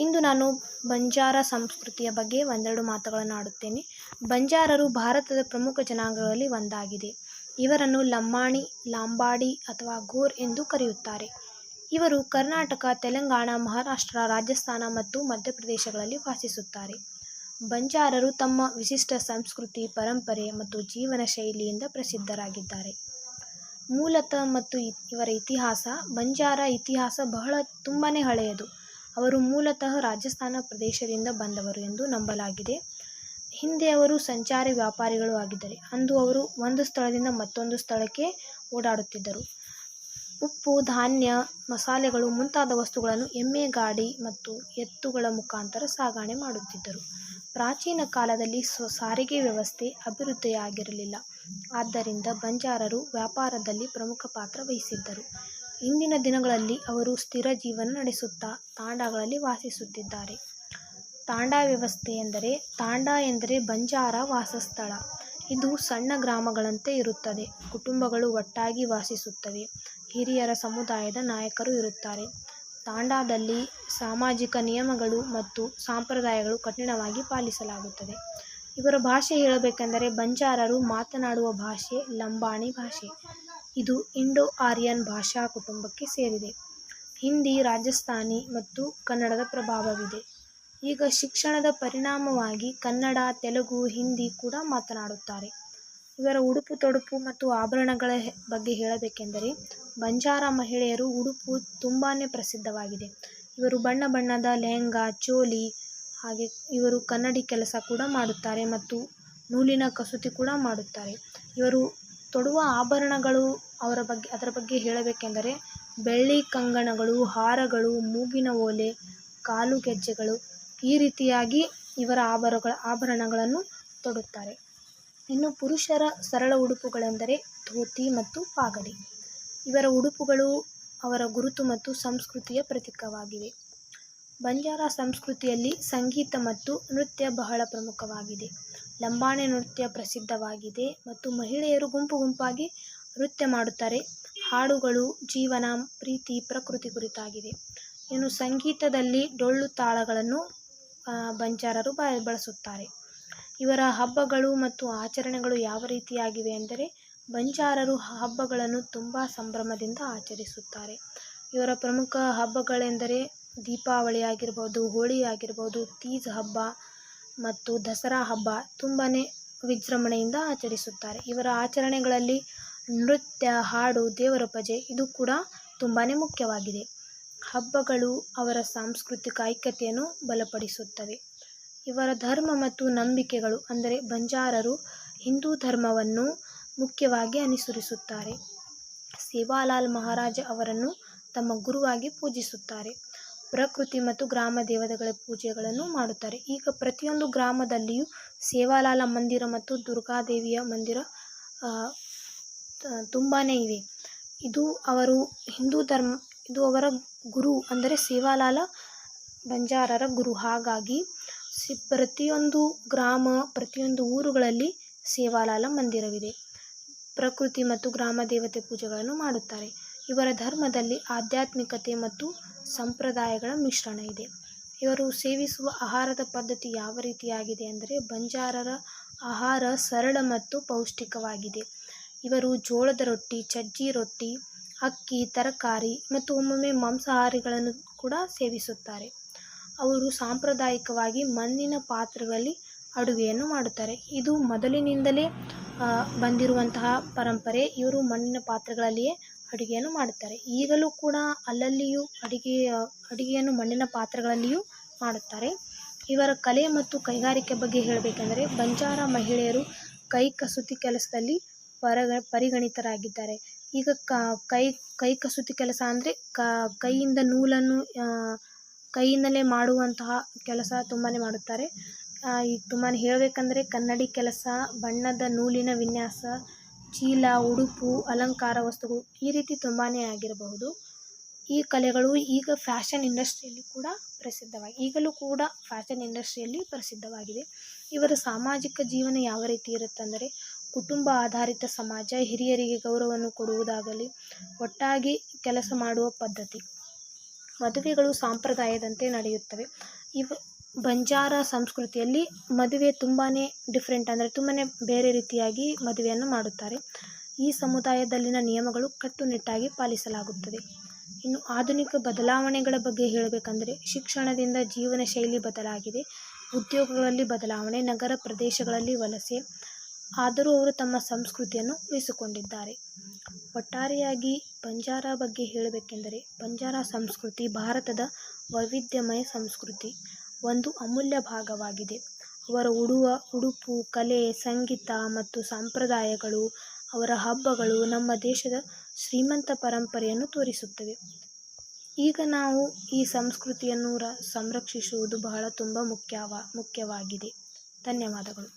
ಇಂದು ನಾನು ಬಂಜಾರ ಸಂಸ್ಕೃತಿಯ ಬಗ್ಗೆ ಒಂದೆರಡು ಮಾತುಗಳನ್ನು ಆಡುತ್ತೇನೆ. ಬಂಜಾರರು ಭಾರತದ ಪ್ರಮುಖ ಜನಾಂಗಗಳಲ್ಲಿ ಒಂದಾಗಿದೆ. ಇವರನ್ನು ಲಂಬಾಣಿ, ಲಾಂಬಾಡಿ ಅಥವಾ ಗೋರ್ ಎಂದು ಕರೆಯುತ್ತಾರೆ. ಇವರು ಕರ್ನಾಟಕ, ತೆಲಂಗಾಣ, ಮಹಾರಾಷ್ಟ್ರ, ರಾಜಸ್ಥಾನ ಮತ್ತು ಮಧ್ಯಪ್ರದೇಶಗಳಲ್ಲಿ ವಾಸಿಸುತ್ತಾರೆ. ಬಂಜಾರರು ತಮ್ಮ ವಿಶಿಷ್ಟ ಸಂಸ್ಕೃತಿ, ಪರಂಪರೆ ಮತ್ತು ಜೀವನ ಶೈಲಿಯಿಂದ ಪ್ರಸಿದ್ಧರಾಗಿದ್ದಾರೆ. ಮೂಲತಃ ಮತ್ತು ಇವರ ಇತಿಹಾಸ. ಬಂಜಾರ ಇತಿಹಾಸ ತುಂಬಾ ಹಳೆಯದು. ಅವರು ಮೂಲತಃ ರಾಜಸ್ಥಾನ ಪ್ರದೇಶದಿಂದ ಬಂದವರು ಎಂದು ನಂಬಲಾಗಿದೆ. ಹಿಂದೆ ಅವರು ಸಂಚಾರಿ ವ್ಯಾಪಾರಿಗಳು ಆಗಿದ್ದರು. ಅಂದು ಅವರು ಒಂದು ಸ್ಥಳದಿಂದ ಮತ್ತೊಂದು ಸ್ಥಳಕ್ಕೆ ಓಡಾಡುತ್ತಿದ್ದರು. ಉಪ್ಪು, ಧಾನ್ಯ, ಮಸಾಲೆಗಳು ಮುಂತಾದ ವಸ್ತುಗಳನ್ನು ಎಮ್ಮೆ ಗಾಡಿ ಮತ್ತು ಎತ್ತುಗಳ ಮುಖಾಂತರ ಸಾಗಣೆ ಮಾಡುತ್ತಿದ್ದರು. ಪ್ರಾಚೀನ ಕಾಲದಲ್ಲಿ ಸಾರಿಗೆ ವ್ಯವಸ್ಥೆ ಅಭಿವೃದ್ಧಿಯಾಗಿರಲಿಲ್ಲ. ಆದ್ದರಿಂದ ಬಂಜಾರರು ವ್ಯಾಪಾರದಲ್ಲಿ ಪ್ರಮುಖ ಪಾತ್ರ ವಹಿಸಿದ್ದರು. ಇಂದಿನ ದಿನಗಳಲ್ಲಿ ಅವರು ಸ್ಥಿರ ಜೀವನ ನಡೆಸುತ್ತಾ ತಾಂಡಾಗಳಲ್ಲಿ ವಾಸಿಸುತ್ತಿದ್ದಾರೆ. ತಾಂಡಾ ವ್ಯವಸ್ಥೆ ಎಂದರೆ ತಾಂಡಾ ಎಂದರೆ ಬಂಜಾರ ವಾಸಸ್ಥಳ. ಇದು ಸಣ್ಣ ಗ್ರಾಮಗಳಂತೆ ಇರುತ್ತದೆ. ಕುಟುಂಬಗಳು ಒಟ್ಟಾಗಿ ವಾಸಿಸುತ್ತವೆ. ಹಿರಿಯರ ಸಮುದಾಯದ ನಾಯಕರು ಇರುತ್ತಾರೆ. ತಾಂಡಾದಲ್ಲಿ ಸಾಮಾಜಿಕ ನಿಯಮಗಳು ಮತ್ತು ಸಂಪ್ರದಾಯಗಳು ಕಠಿಣವಾಗಿ ಪಾಲಿಸಲಾಗುತ್ತದೆ. ಇವರ ಭಾಷೆ ಹೇಳಬೇಕೆಂದರೆ ಬಂಜಾರರು ಮಾತನಾಡುವ ಭಾಷೆ ಲಂಬಾಣಿ ಭಾಷೆ. ಇದು ಇಂಡೋ-ಆರ್ಯನ್ ಭಾಷಾ ಕುಟುಂಬಕ್ಕೆ ಸೇರಿದೆ. ಹಿಂದಿ, ರಾಜಸ್ಥಾನಿ ಮತ್ತು ಕನ್ನಡದ ಪ್ರಭಾವವಿದೆ. ಈಗ ಶಿಕ್ಷಣದ ಪರಿಣಾಮವಾಗಿ ಕನ್ನಡ, ತೆಲುಗು, ಹಿಂದಿ ಕೂಡ ಮಾತನಾಡುತ್ತಾರೆ. ಇವರ ಉಡುಪು ತೊಡುಪು ಮತ್ತು ಆಭರಣಗಳ ಬಗ್ಗೆ ಹೇಳಬೇಕೆಂದರೆ ಬಂಜಾರ ಮಹಿಳೆಯರು ಉಡುಪು ತುಂಬಾ ಪ್ರಸಿದ್ಧವಾಗಿದೆ. ಇವರು ಬಣ್ಣ ಬಣ್ಣದ ಲೆಹಂಗಾ, ಚೋಲಿ, ಹಾಗೆ ಇವರು ಕನ್ನಡಿ ಕೆಲಸ ಕೂಡ ಮಾಡುತ್ತಾರೆ ಮತ್ತು ನೂಲಿನ ಕಸೂತಿ ಕೂಡ ಮಾಡುತ್ತಾರೆ. ಇವರು ತೊಡುವ ಆಭರಣಗಳು ಅದರ ಬಗ್ಗೆ ಹೇಳಬೇಕೆಂದರೆ ಬೆಳ್ಳಿ ಕಂಗಣಗಳು, ಹಾರಗಳು, ಮೂಗಿನ ಓಲೆ, ಕಾಲು ಗೆಜ್ಜೆಗಳು ಈ ರೀತಿಯಾಗಿ ಇವರ ಆಭರಣಗಳನ್ನು ತೊಡುತ್ತಾರೆ. ಇನ್ನು ಪುರುಷರ ಸರಳ ಉಡುಪುಗಳೆಂದರೆ ಧೋತಿ ಮತ್ತು ಪಾಗಡಿ. ಇವರ ಉಡುಪುಗಳು ಅವರ ಗುರುತು ಮತ್ತು ಸಂಸ್ಕೃತಿಯ ಪ್ರತೀಕವಾಗಿವೆ. ಬಂಜಾರ ಸಂಸ್ಕೃತಿಯಲ್ಲಿ ಸಂಗೀತ ಮತ್ತು ನೃತ್ಯ ಬಹಳ ಪ್ರಮುಖವಾಗಿದೆ. ಲಂಬಾಣಿ ನೃತ್ಯ ಪ್ರಸಿದ್ಧವಾಗಿದೆ ಮತ್ತು ಮಹಿಳೆಯರು ಗುಂಪು ಗುಂಪಾಗಿ ನೃತ್ಯ ಮಾಡುತ್ತಾರೆ. ಹಾಡುಗಳು ಜೀವನ, ಪ್ರೀತಿ, ಪ್ರಕೃತಿ ಕುರಿತಾಗಿದೆ. ಇನ್ನು ಸಂಗೀತದಲ್ಲಿ ಡೊಳ್ಳು ತಾಳಗಳನ್ನು ಬಂಜಾರರು ಬಳಸುತ್ತಾರೆ. ಇವರ ಹಬ್ಬಗಳು ಮತ್ತು ಆಚರಣೆಗಳು ಯಾವ ರೀತಿಯಾಗಿವೆ ಎಂದರೆ ಬಂಜಾರರು ಹಬ್ಬಗಳನ್ನು ತುಂಬ ಸಂಭ್ರಮದಿಂದ ಆಚರಿಸುತ್ತಾರೆ. ಇವರ ಪ್ರಮುಖ ಹಬ್ಬಗಳೆಂದರೆ ದೀಪಾವಳಿ ಆಗಿರ್ಬೋದು, ಹೋಳಿ ಆಗಿರ್ಬೋದು, ತೀಜ್ ಹಬ್ಬ ಮತ್ತು ದಸರಾ ಹಬ್ಬ ತುಂಬಾ ವಿಜೃಂಭಣೆಯಿಂದ ಆಚರಿಸುತ್ತಾರೆ. ಇವರ ಆಚರಣೆಗಳಲ್ಲಿ ನೃತ್ಯ, ಹಾಡು, ದೇವರ ಪೂಜೆ ಇದು ಕೂಡ ತುಂಬಾ ಮುಖ್ಯವಾಗಿದೆ. ಹಬ್ಬಗಳು ಅವರ ಸಾಂಸ್ಕೃತಿಕ ಐಕ್ಯತೆಯನ್ನು ಬಲಪಡಿಸುತ್ತವೆ. ಇವರ ಧರ್ಮ ಮತ್ತು ನಂಬಿಕೆಗಳು ಅಂದರೆ ಬಂಜಾರರು ಹಿಂದೂ ಧರ್ಮವನ್ನು ಮುಖ್ಯವಾಗಿ ಅನುಸರಿಸುತ್ತಾರೆ. ಸೇವಾಲಾಲ್ ಮಹಾರಾಜ ಅವರನ್ನು ತಮ್ಮ ಗುರುವಾಗಿ ಪೂಜಿಸುತ್ತಾರೆ. ಪ್ರಕೃತಿ ಮತ್ತು ಗ್ರಾಮ ದೇವತೆಗಳ ಪೂಜೆಗಳನ್ನು ಮಾಡುತ್ತಾರೆ. ಈಗ ಪ್ರತಿಯೊಂದು ಗ್ರಾಮದಲ್ಲಿಯೂ ಸೇವಾಲಾಲ ಮಂದಿರ ಮತ್ತು ದುರ್ಗಾದೇವಿಯ ಮಂದಿರ ತುಂಬಾ ಇವೆ. ಇದು ಅವರ ಗುರು ಅಂದರೆ ಸೇವಾಲಾಲ ಬಂಜಾರರ ಗುರು. ಹಾಗಾಗಿ ಪ್ರತಿಯೊಂದು ಗ್ರಾಮ, ಪ್ರತಿಯೊಂದು ಊರುಗಳಲ್ಲಿ ಸೇವಾಲಾಲ ಮಂದಿರವಿದೆ. ಪ್ರಕೃತಿ ಮತ್ತು ಗ್ರಾಮ ದೇವತೆ ಪೂಜೆಗಳನ್ನು ಮಾಡುತ್ತಾರೆ. ಇವರ ಧರ್ಮದಲ್ಲಿ ಆಧ್ಯಾತ್ಮಿಕತೆ ಮತ್ತು ಸಂಪ್ರದಾಯಗಳ ಮಿಶ್ರಣ ಇದೆ. ಇವರು ಸೇವಿಸುವ ಆಹಾರದ ಪದ್ಧತಿ ಯಾವ ರೀತಿಯಾಗಿದೆ ಅಂದರೆ ಬಂಜಾರರ ಆಹಾರ ಸರಳ ಮತ್ತು ಪೌಷ್ಟಿಕವಾಗಿದೆ. ಇವರು ಜೋಳದ ರೊಟ್ಟಿ, ಸಜ್ಜಿ ರೊಟ್ಟಿ, ಅಕ್ಕಿ, ತರಕಾರಿ ಮತ್ತು ಒಮ್ಮೊಮ್ಮೆ ಮಾಂಸಾಹಾರಿಗಳನ್ನು ಕೂಡ ಸೇವಿಸುತ್ತಾರೆ. ಅವರು ಸಾಂಪ್ರದಾಯಿಕವಾಗಿ ಮಣ್ಣಿನ ಪಾತ್ರೆಗಳಲ್ಲಿ ಅಡುಗೆಯನ್ನು ಮಾಡುತ್ತಾರೆ. ಇದು ಮೊದಲಿನಿಂದಲೇ ಬಂದಿರುವಂತಹ ಪರಂಪರೆ. ಇವರು ಮಣ್ಣಿನ ಪಾತ್ರೆಗಳಲ್ಲಿಯೇ ಅಡುಗೆಯನ್ನು ಮಾಡುತ್ತಾರೆ. ಈಗಲೂ ಕೂಡ ಅಲ್ಲಲ್ಲಿಯೂ ಅಡುಗೆಯನ್ನು ಮಣ್ಣಿನ ಪಾತ್ರೆಗಳಲ್ಲಿಯೂ ಮಾಡುತ್ತಾರೆ. ಇವರ ಕಲೆ ಮತ್ತು ಕೈಗಾರಿಕೆ ಬಗ್ಗೆ ಹೇಳಬೇಕೆಂದರೆ ಬಂಜಾರ ಮಹಿಳೆಯರು ಕೈ ಕಸೂತಿ ಕೆಲಸದಲ್ಲಿ ಪರಿಗಣಿತರಾಗಿದ್ದಾರೆ. ಈಗ ಕೈ ಕಸೂತಿ ಕೆಲಸ ಅಂದರೆ ಕೈಯಿಂದ ನೂಲನ್ನು ಕೈಯಿಂದಲೇ ಮಾಡುವಂತಹ ಕೆಲಸ ತುಂಬಾ ಮಾಡುತ್ತಾರೆ. ಈಗ ತುಂಬಾ ಹೇಳಬೇಕಂದ್ರೆ ಕನ್ನಡಿ ಕೆಲಸ, ಬಣ್ಣದ ನೂಲಿನ ವಿನ್ಯಾಸ, ಚೀಲ, ಉಡುಪು, ಅಲಂಕಾರ ವಸ್ತುಗಳು ಈ ರೀತಿ ತುಂಬಾ ಆಗಿರಬಹುದು. ಈ ಕಲೆಗಳು ಈಗ ಫ್ಯಾಷನ್ ಇಂಡಸ್ಟ್ರಿಯಲ್ಲಿ ಕೂಡ ಈಗಲೂ ಕೂಡ ಫ್ಯಾಷನ್ ಇಂಡಸ್ಟ್ರಿಯಲ್ಲಿ ಪ್ರಸಿದ್ಧವಾಗಿದೆ. ಇವರ ಸಾಮಾಜಿಕ ಜೀವನ ಯಾವ ರೀತಿ ಇರುತ್ತಂದರೆ ಕುಟುಂಬ ಆಧಾರಿತ ಸಮಾಜ, ಹಿರಿಯರಿಗೆ ಗೌರವವನ್ನು ಕೊಡುವುದಾಗಲಿ, ಒಟ್ಟಾಗಿ ಕೆಲಸ ಮಾಡುವ ಪದ್ಧತಿ ಮದುವೆಗಳು ಸಂಪ್ರದಾಯದಂತೆ ನಡೆಯುತ್ತವೆ. ಬಂಜಾರ ಸಂಸ್ಕೃತಿಯಲ್ಲಿ ಮದುವೆ ತುಂಬಾ ಡಿಫ್ರೆಂಟ್, ಅಂದರೆ ತುಂಬಾ ಬೇರೆ ರೀತಿಯಾಗಿ ಮದುವೆಯನ್ನು ಮಾಡುತ್ತಾರೆ. ಈ ಸಮುದಾಯದಲ್ಲಿನ ನಿಯಮಗಳು ಕಟ್ಟುನಿಟ್ಟಾಗಿ ಪಾಲಿಸಲಾಗುತ್ತದೆ. ಇನ್ನು ಆಧುನಿಕ ಬದಲಾವಣೆಗಳ ಬಗ್ಗೆ ಹೇಳಬೇಕಂದ್ರೆ, ಶಿಕ್ಷಣದಿಂದ ಜೀವನ ಶೈಲಿ ಬದಲಾಗಿದೆ, ಉದ್ಯೋಗಗಳಲ್ಲಿ ಬದಲಾವಣೆ, ನಗರ ಪ್ರದೇಶಗಳಲ್ಲಿ ವಲಸೆ, ಆದರೂ ಅವರು ತಮ್ಮ ಸಂಸ್ಕೃತಿಯನ್ನು ಉಳಿಸಿಕೊಂಡಿದ್ದಾರೆ. ಒಟ್ಟಾರೆಯಾಗಿ ಬಂಜಾರ ಬಗ್ಗೆ ಹೇಳಬೇಕೆಂದರೆ, ಬಂಜಾರ ಸಂಸ್ಕೃತಿ ಭಾರತದ ವೈವಿಧ್ಯಮಯ ಸಂಸ್ಕೃತಿ ಒಂದು ಅಮೂಲ್ಯ ಭಾಗವಾಗಿದೆ. ಅವರ ಉಡುಪು, ಕಲೆ, ಸಂಗೀತ ಮತ್ತು ಸಂಪ್ರದಾಯಗಳು, ಅವರ ಹಬ್ಬಗಳು ನಮ್ಮ ದೇಶದ ಶ್ರೀಮಂತ ಪರಂಪರೆಯನ್ನು ತೋರಿಸುತ್ತವೆ. ಈಗ ನಾವು ಈ ಸಂಸ್ಕೃತಿಯನ್ನು ಸಂರಕ್ಷಿಸುವುದು ತುಂಬ ಮುಖ್ಯವಾಗಿದೆ. ಧನ್ಯವಾದಗಳು.